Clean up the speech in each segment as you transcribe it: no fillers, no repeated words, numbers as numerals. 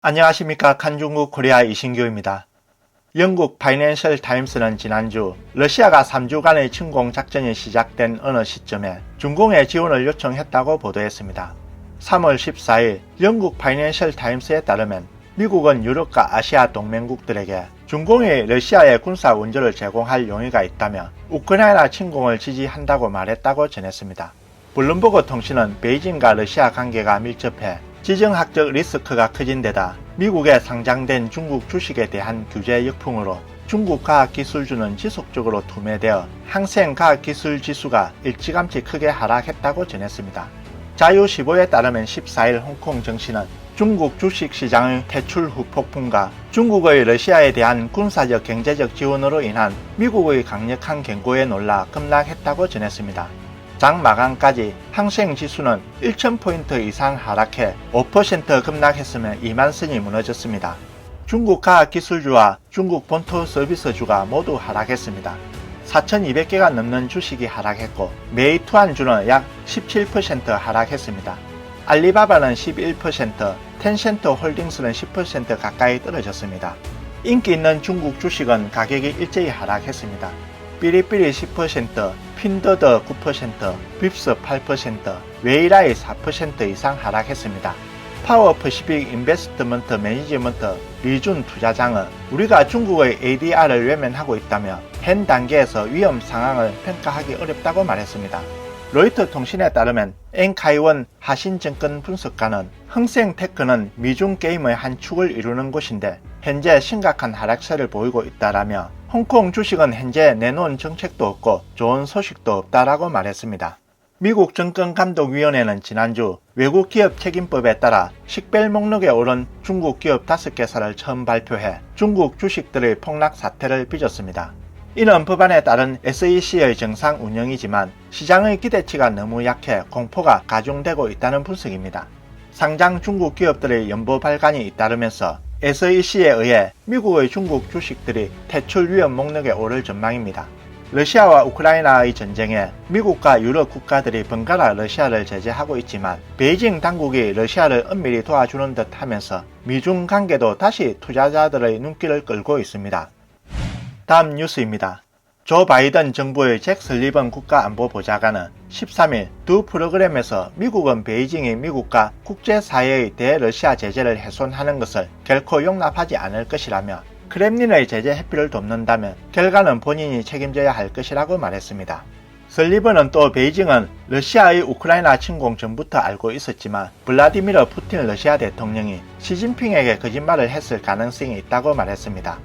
안녕하십니까. 칸중국 코리아 이신규입니다. 영국 파이낸셜 타임스는 지난주 러시아가 3주간의 침공 작전이 시작된 어느 시점에 중공의 지원을 요청했다고 보도했습니다. 3월 14일 영국 파이낸셜 타임스에 따르면 미국은 유럽과 아시아 동맹국들에게 중공이 러시아에 군사 원조를 제공할 용의가 있다며 우크라이나 침공을 지지한다고 말했다고 전했습니다. 블룸버그 통신은 베이징과 러시아 관계가 밀접해 지정학적 리스크가 커진 데다 미국에 상장된 중국 주식에 대한 규제 역풍으로 중국 과학기술주는 지속적으로 투매되어 항생과학기술 지수가 일찌감치 크게 하락했다고 전했습니다. 자유15에 따르면 14일 홍콩 증시는 중국 주식시장의 퇴출 후 폭풍과 중국의 러시아에 대한 군사적 경제적 지원으로 인한 미국의 강력한 경고에 놀라 급락했다고 전했습니다. 장 마감까지 항생지수는 1000포인트 이상 하락해 5% 급락했으며 2만 선이 무너졌습니다. 중국 과학기술주와 중국 본토 서비스주가 모두 하락했습니다. 4200개가 넘는 주식이 하락했고 메이투안주는 약 17% 하락했습니다. 알리바바는 11%, 텐센트 홀딩스는 10% 가까이 떨어졌습니다. 인기 있는 중국 주식은 가격이 일제히 하락했습니다. 삐리삐리 10%, 핀더더 9%, 빕스 8%, 웨이라이 4% 이상 하락했습니다. 파워퍼시픽 인베스트먼트 매니지먼트 리준 투자장은 우리가 중국의 ADR을 외면하고 있다며 현 단계에서 위험 상황을 평가하기 어렵다고 말했습니다. 로이터 통신에 따르면 엔카이원 하신증권 분석가는 흥생테크는 미중 게임의 한 축을 이루는 곳인데 현재 심각한 하락세를 보이고 있다라며 홍콩 주식은 현재 내놓은 정책도 없고 좋은 소식도 없다라고 말했습니다. 미국 정권감독위원회는 지난주 외국기업 책임법에 따라 식별 목록에 오른 중국 기업 5개사를 처음 발표해 중국 주식들의 폭락 사태를 빚었습니다. 이는 법안에 따른 SEC의 정상 운영이지만 시장의 기대치가 너무 약해 공포가 가중되고 있다는 분석입니다. 상장 중국 기업들의 연보 발간이 잇따르면서 SEC에 의해 미국의 중국 주식들이 퇴출 위험 목록에 오를 전망입니다. 러시아와 우크라이나의 전쟁에 미국과 유럽 국가들이 번갈아 러시아를 제재하고 있지만 베이징 당국이 러시아를 엄밀히 도와주는 듯 하면서 미중 관계도 다시 투자자들의 눈길을 끌고 있습니다. 다음 뉴스입니다. 조 바이든 정부의 잭 설리번 국가안보보좌관은 13일 두 프로그램에서 미국은 베이징이 미국과 국제사회의 대러시아 제재를 훼손하는 것을 결코 용납하지 않을 것이라며 크렘린의 제재 회피를 돕는다면 결과는 본인이 책임져야 할 것이라고 말했습니다. 설리번은 또 베이징은 러시아의 우크라이나 침공 전부터 알고 있었지만 블라디미르 푸틴 러시아 대통령이 시진핑에게 거짓말을 했을 가능성이 있다고 말했습니다.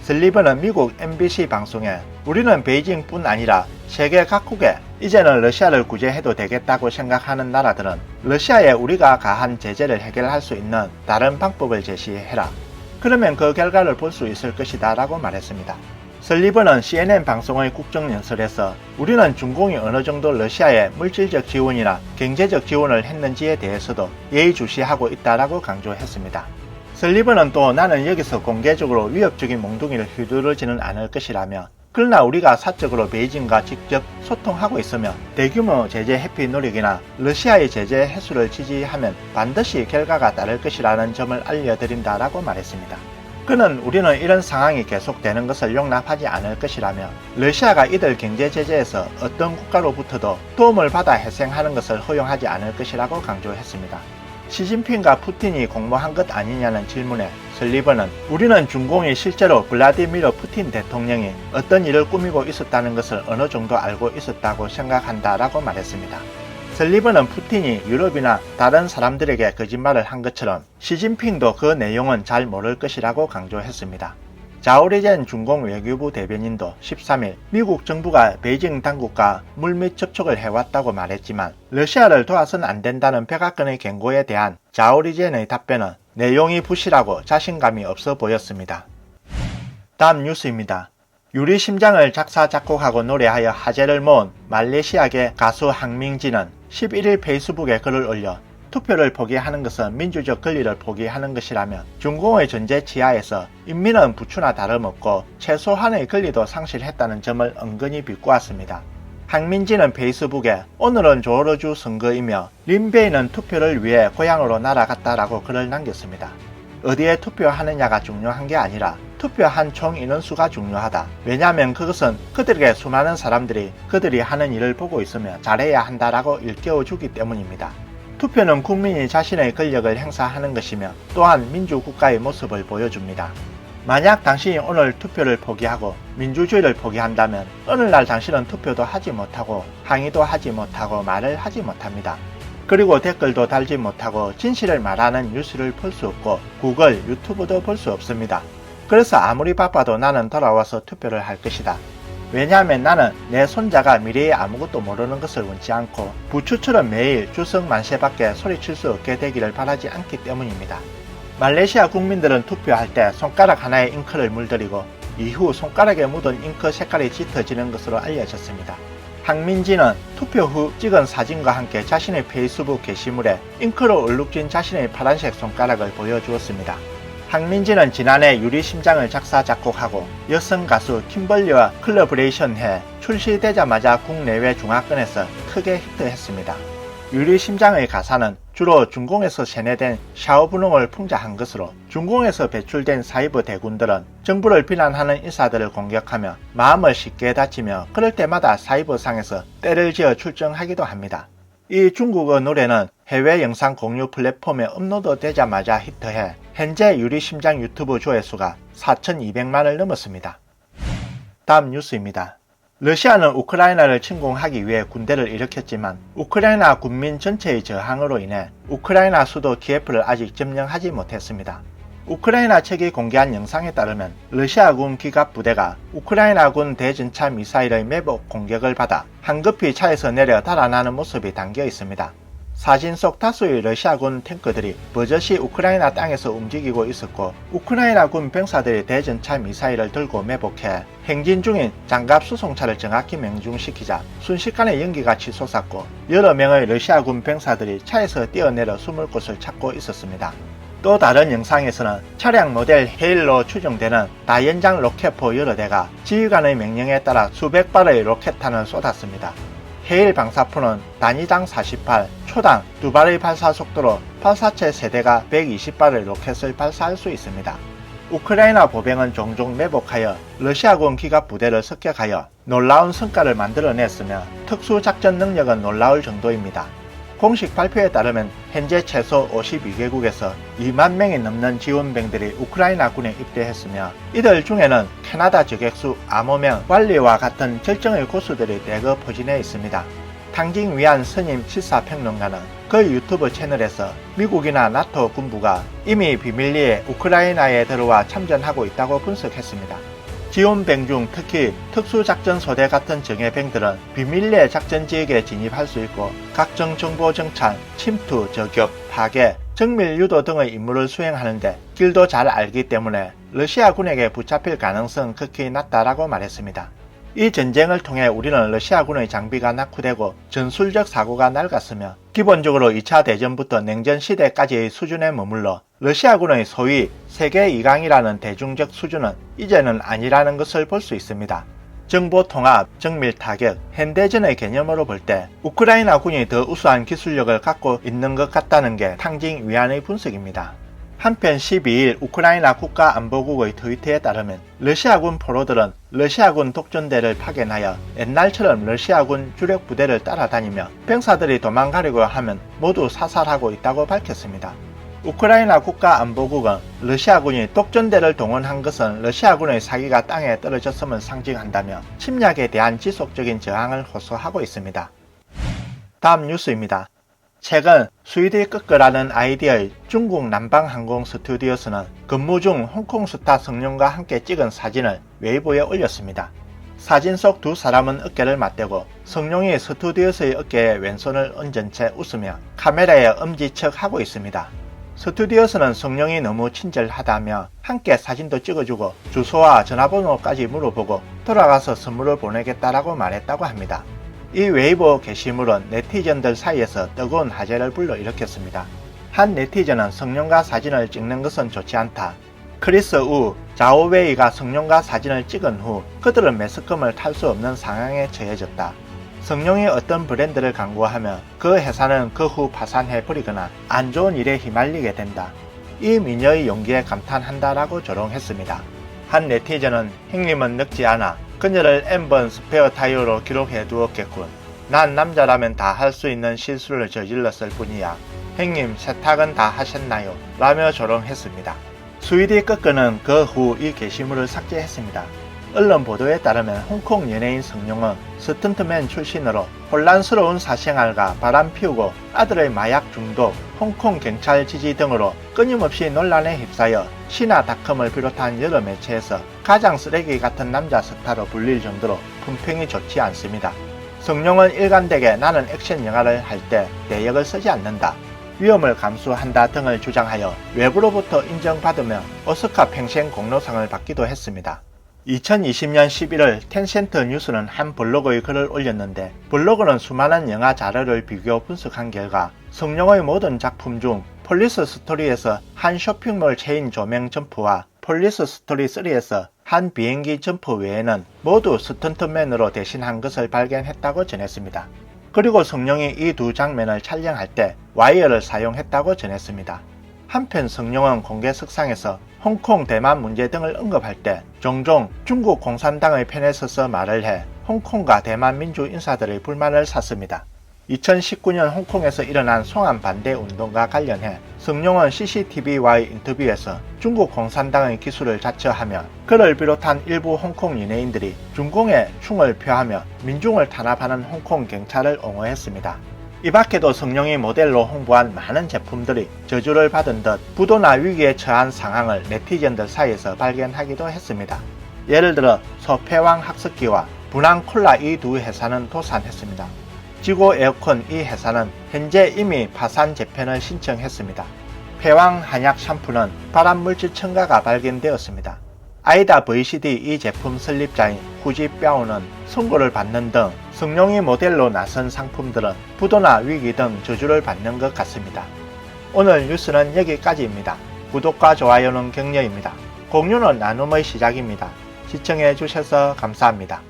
설리번은 미국 MBC 방송에 우리는 베이징뿐 아니라 세계 각국에 이제는 러시아를 구제해도 되겠다고 생각하는 나라들은 러시아에 우리가 가한 제재를 해결할 수 있는 다른 방법을 제시해라. 그러면 그 결과를 볼 수 있을 것이다 라고 말했습니다. 설리번은 CNN 방송의 국정연설에서 우리는 중공이 어느 정도 러시아에 물질적 지원이나 경제적 지원을 했는지에 대해서도 예의주시하고 있다라고 강조했습니다. 설리번은 또 나는 여기서 공개적으로 위협적인 몽둥이를 휘두르지는 않을 것이라며 그러나 우리가 사적으로 베이징과 직접 소통하고 있으며 대규모 제재 회피 노력이나 러시아의 제재 해소를 지지하면 반드시 결과가 따를 것이라는 점을 알려드린다라고 말했습니다. 그는 우리는 이런 상황이 계속되는 것을 용납하지 않을 것이라며 러시아가 이들 경제 제재에서 어떤 국가로부터도 도움을 받아 회생하는 것을 허용하지 않을 것이라고 강조했습니다. 시진핑과 푸틴이 공모한 것 아니냐는 질문에 설리번은 우리는 중공이 실제로 블라디미르 푸틴 대통령이 어떤 일을 꾸미고 있었다는 것을 어느 정도 알고 있었다고 생각한다라고 말했습니다. 설리번은 푸틴이 유럽이나 다른 사람들에게 거짓말을 한 것처럼 시진핑도 그 내용은 잘 모를 것이라고 강조했습니다. 자오리젠 중공 외교부 대변인도 13일 미국 정부가 베이징 당국과 물밑 접촉을 해왔다고 말했지만 러시아를 도와서는 안 된다는 백악관의 경고에 대한 자오리젠의 답변은 내용이 부실하고 자신감이 없어 보였습니다. 다음 뉴스입니다. 유리심장을 작사 작곡하고 노래하여 화제를 모은 말레이시아계 가수 항밍진은 11일 페이스북에 글을 올려 투표를 포기하는 것은 민주적 권리를 포기하는 것이라며 중공의 전제 치하에서 인민은 부추나 다름없고 최소한의 권리도 상실했다는 점을 은근히 비꼬았습니다. 항민지는 페이스북에 오늘은 조르주 선거이며 린베이는 투표를 위해 고향으로 날아갔다라고 글을 남겼습니다. 어디에 투표하느냐가 중요한 게 아니라 투표한 총 인원수가 중요하다. 왜냐하면 그것은 그들에게 수많은 사람들이 그들이 하는 일을 보고 있으며 잘해야 한다라고 일깨워주기 때문입니다. 투표는 국민이 자신의 권력을 행사하는 것이며 또한 민주국가의 모습을 보여줍니다. 만약 당신이 오늘 투표를 포기하고 민주주의를 포기한다면 오늘날 당신은 투표도 하지 못하고 항의도 하지 못하고 말을 하지 못합니다. 그리고 댓글도 달지 못하고 진실을 말하는 뉴스를 볼 수 없고 구글, 유튜브도 볼 수 없습니다. 그래서 아무리 바빠도 나는 돌아와서 투표를 할 것이다. 왜냐하면 나는 내 손자가 미래에 아무것도 모르는 것을 원치 않고 부추처럼 매일 주성만세밖에 소리칠 수 없게 되기를 바라지 않기 때문입니다. 말레이시아 국민들은 투표할 때 손가락 하나에 잉크를 물들이고 이후 손가락에 묻은 잉크 색깔이 짙어지는 것으로 알려졌습니다. 황민지는 투표 후 찍은 사진과 함께 자신의 페이스북 게시물에 잉크로 얼룩진 자신의 파란색 손가락을 보여주었습니다. 황민지는 지난해 유리심장을 작사 작곡하고 여성 가수 킴벌리와 콜라보레이션해 출시되자마자 국내외 중화권에서 크게 히트했습니다. 유리심장의 가사는 주로 중공에서 세뇌된 샤오분홍을 풍자한 것으로 중공에서 배출된 사이버 대군들은 정부를 비난하는 인사들을 공격하며 마음을 쉽게 다치며 그럴 때마다 사이버상에서 때를 지어 출정하기도 합니다. 이 중국어 노래는 해외 영상 공유 플랫폼에 업로드되자마자 히트해 현재 유리심장 유튜브 조회수가 4,200만을 넘었습니다. 다음 뉴스입니다. 러시아는 우크라이나를 침공하기 위해 군대를 일으켰지만 우크라이나 군민 전체의 저항으로 인해 우크라이나 수도 키예프를 아직 점령하지 못했습니다. 우크라이나 측이 공개한 영상에 따르면 러시아군 기갑부대가 우크라이나군 대전차 미사일의 매복 공격을 받아 황급히 차에서 내려 달아나는 모습이 담겨 있습니다. 사진 속 다수의 러시아군 탱크들이 버젓이 우크라이나 땅에서 움직이고 있었고 우크라이나군 병사들이 대전차 미사일을 들고 매복해 행진 중인 장갑 수송차를 정확히 명중시키자 순식간에 연기가 치솟았고 여러 명의 러시아군 병사들이 차에서 뛰어내려 숨을 곳을 찾고 있었습니다. 또 다른 영상에서는 차량 모델 헤일로 추정되는 다연장 로켓포 여러 대가 지휘관의 명령에 따라 수백 발의 로켓탄을 쏟았습니다. 헤일 방사포는 단위당 48, 초당 2발의 발사 속도로 발사체 세대가 120발의 로켓을 발사할 수 있습니다. 우크라이나 보병은 종종 매복하여 러시아군 기갑부대를 습격하여 놀라운 성과를 만들어냈으며 특수작전 능력은 놀라울 정도입니다. 공식 발표에 따르면 현재 최소 52개국에서 2만 명이 넘는 지원병들이 우크라이나군에 입대했으며 이들 중에는 캐나다 저격수 아모명 왈리와 같은 절정의 고수들이 대거 포진해 있습니다. 탕징 위안 스님 실사평론가는 그 유튜브 채널에서 미국이나 나토 군부가 이미 비밀리에 우크라이나에 들어와 참전하고 있다고 분석했습니다. 지원병 중 특히 특수작전소대 같은 정예병들은 비밀리에 작전지역에 진입할 수 있고 각종 정보 정찰, 침투, 저격, 파괴, 정밀 유도 등의 임무를 수행하는데 길도 잘 알기 때문에 러시아군에게 붙잡힐 가능성은 극히 낮다라고 말했습니다. 이 전쟁을 통해 우리는 러시아군의 장비가 낙후되고 전술적 사고가 낡았으며 기본적으로 2차 대전부터 냉전 시대까지의 수준에 머물러 러시아군의 소위 세계 2강이라는 대중적 수준은 이제는 아니라는 것을 볼 수 있습니다. 정보통합, 정밀타격, 현대전의 개념으로 볼 때 우크라이나군이 더 우수한 기술력을 갖고 있는 것 같다는 게 탕징 위안의 분석입니다. 한편 12일 우크라이나 국가안보국의 트위터에 따르면 러시아군 포로들은 러시아군 독전대를 파견하여 옛날처럼 러시아군 주력 부대를 따라다니며 병사들이 도망가려고 하면 모두 사살하고 있다고 밝혔습니다. 우크라이나 국가안보국은 러시아군이 독전대를 동원한 것은 러시아군의 사기가 땅에 떨어졌음을 상징한다며 침략에 대한 지속적인 저항을 호소하고 있습니다. 다음 뉴스입니다. 최근 스위드 끄끄라는 아이디어의 중국 남방항공 스튜디오스는 근무 중 홍콩 스타 성룡과 함께 찍은 사진을 웨이보에 올렸습니다. 사진 속 두 사람은 어깨를 맞대고 성룡이 스튜디오스의 어깨에 왼손을 얹은 채 웃으며 카메라에 엄지척하고 있습니다. 스튜디오스는 성룡이 너무 친절하다며 함께 사진도 찍어주고 주소와 전화번호까지 물어보고 돌아가서 선물을 보내겠다라고 말했다고 합니다. 이 웨이보 게시물은 네티즌들 사이에서 뜨거운 화제를 불러일으켰습니다. 한 네티즌은 성룡과 사진을 찍는 것은 좋지 않다. 크리스 우, 자오웨이가 성룡과 사진을 찍은 후 그들은 매스컴을 탈 수 없는 상황에 처해졌다. 성룡이 어떤 브랜드를 광고하며 그 회사는 그 후 파산해버리거나 안 좋은 일에 휘말리게 된다. 이 미녀의 용기에 감탄한다라고 조롱했습니다. 한 네티즌은 형님은 늙지 않아 그녀를 N번 스페어 타이어로 기록해 두었겠군. 난 남자라면 다 할 수 있는 실수를 저질렀을 뿐이야. 형님 세탁은 다 하셨나요? 라며 조롱했습니다. 스위디 끄끄는 그 후 이 게시물을 삭제했습니다. 언론 보도에 따르면 홍콩 연예인 성룡은 스턴트맨 출신으로 혼란스러운 사생활과 바람 피우고 아들의 마약 중독, 홍콩 경찰 지지 등으로 끊임없이 논란에 휩싸여 신화닷컴을 비롯한 여러 매체에서 가장 쓰레기 같은 남자 스타로 불릴 정도로 품평이 좋지 않습니다. 성룡은 일관되게 나는 액션 영화를 할 때 내역을 쓰지 않는다, 위험을 감수한다 등을 주장하여 외부로부터 인정받으며 오스카 평생 공로상을 받기도 했습니다. 2020년 11월 텐센트 뉴스는 한 블로그의 글을 올렸는데, 블로그는 수많은 영화 자료를 비교 분석한 결과 성룡의 모든 작품 중 폴리스 스토리에서 한 쇼핑몰 체인 조명 점프와 폴리스 스토리 3에서 한 비행기 점프 외에는 모두 스턴트맨으로 대신한 것을 발견했다고 전했습니다. 그리고 성룡이 이 두 장면을 촬영할 때 와이어를 사용했다고 전했습니다. 한편 성룡은 공개석상에서 홍콩 대만 문제 등을 언급할 때 종종 중국 공산당의 편에 서서 말을 해 홍콩과 대만 민주 인사들의 불만을 샀습니다. 2019년 홍콩에서 일어난 송안 반대 운동과 관련해 성룡은 CCTV와의 인터뷰에서 중국 공산당의 기술을 자처하며 그를 비롯한 일부 홍콩 연예인들이 중공에 충을 표하며 민중을 탄압하는 홍콩 경찰을 옹호했습니다. 이 밖에도 성룡이 모델로 홍보한 많은 제품들이 저주를 받은 듯 부도나 위기에 처한 상황을 네티즌들 사이에서 발견하기도 했습니다. 예를 들어 소패왕 학습기와 분황 콜라 이 두 회사는 도산했습니다. 지고 에어컨 이 회사는 현재 이미 파산 재편을 신청했습니다. 패왕 한약 샴푸는 발암물질 첨가가 발견되었습니다. 아이다 VCD 이 제품 설립자인 후지 뼈우는 선고를 받는 등 성룡이 모델로 나선 상품들은 부도나 위기 등 저주를 받는 것 같습니다. 오늘 뉴스는 여기까지입니다. 구독과 좋아요는 격려입니다. 공유는 나눔의 시작입니다. 시청해 주셔서 감사합니다.